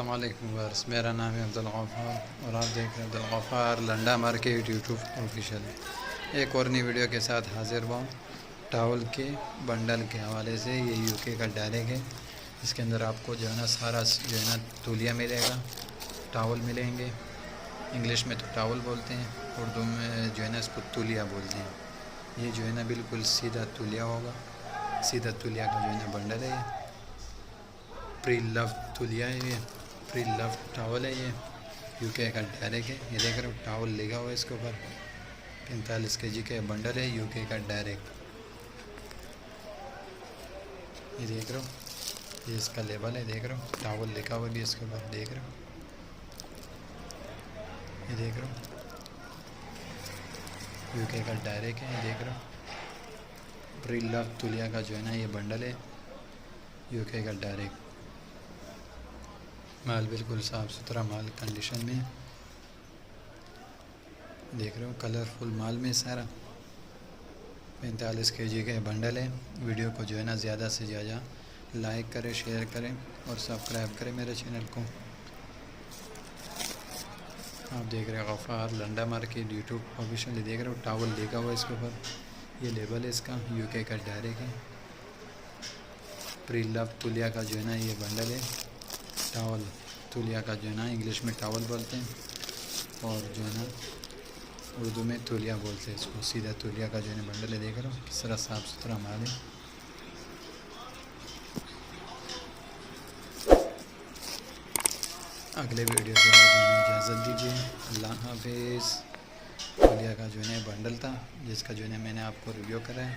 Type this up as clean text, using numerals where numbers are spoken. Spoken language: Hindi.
अस्सलाम वालेकुम वर्स, मेरा नाम है अब्दुल गफ़ार और आप देख रहे हैं Abdul Gaffar Landa market YouTube official. एक और नई वीडियो के साथ हाजिर हुआ टावल के बंडल के हवाले से। ये यूके का डायरेक्ट है। इसके अंदर आपको जो है ना सारा जो है ना तौलिया मिलेगा, टावल मिलेंगे। इंग्लिश में तो टावल बोलते हैं, उर्दू में जो है ना इसको तौलिया बोलते हैं। ये जो है ना बिल्कुल सीधा तौलिया होगा, सीधा तौलिया का जो है ना बंडल है। ये प्री लव तौलिया है, ये प्री लव टावल है। ये यूके का डायरेक्ट है। ये देख रहे हो टावल लिखा हुआ है इसके ऊपर। 45 kg का बंडल है, यूके का डायरेक्ट। ये देख रहे हो, ये इसका लेबल है, देख रहे हो टावल लिखा हुआ भी इसके ऊपर, देख रहे हो। ये देख रहे हो यूके का डायरेक्ट है। ये देख रहे हो प्री लव तौलिया का जो है ना ये बंडल है, यूके का डायरेक्ट। माल बिल्कुल साफ़ सुथरा माल कंडीशन में। देख रहे हो कलरफुल माल में सारा। 45 kg का बंडल है। वीडियो को जो है ना ज़्यादा से ज़्यादा लाइक करें, शेयर करें और सब्सक्राइब करें मेरे चैनल को। आप देख रहे हैं Gaffar Landa market YouTube official. देख रहे हो टावल लिखा हुआ है इसके ऊपर, ये लेबल है इसका, यूके का डायरेक्ट है। प्री लव तौलिया का जो है ना ये बंडल है। टावल तौलिया का जो है ना इंग्लिश में टावल बोलते हैं और जो है ना उर्दू में तौलिया बोलते हैं इसको। सीधा तौलिया का जो है ना बंडल है। देख रहे हो किस तरह साफ़ सुथरा माल है। अगले वीडियो के बाद जो है इजाज़त दीजिए। अल्लाह हाफिज़। तौलिया का जो है ना बंडल था जिसका जो है ना मैंने आपको रिव्यू करा है।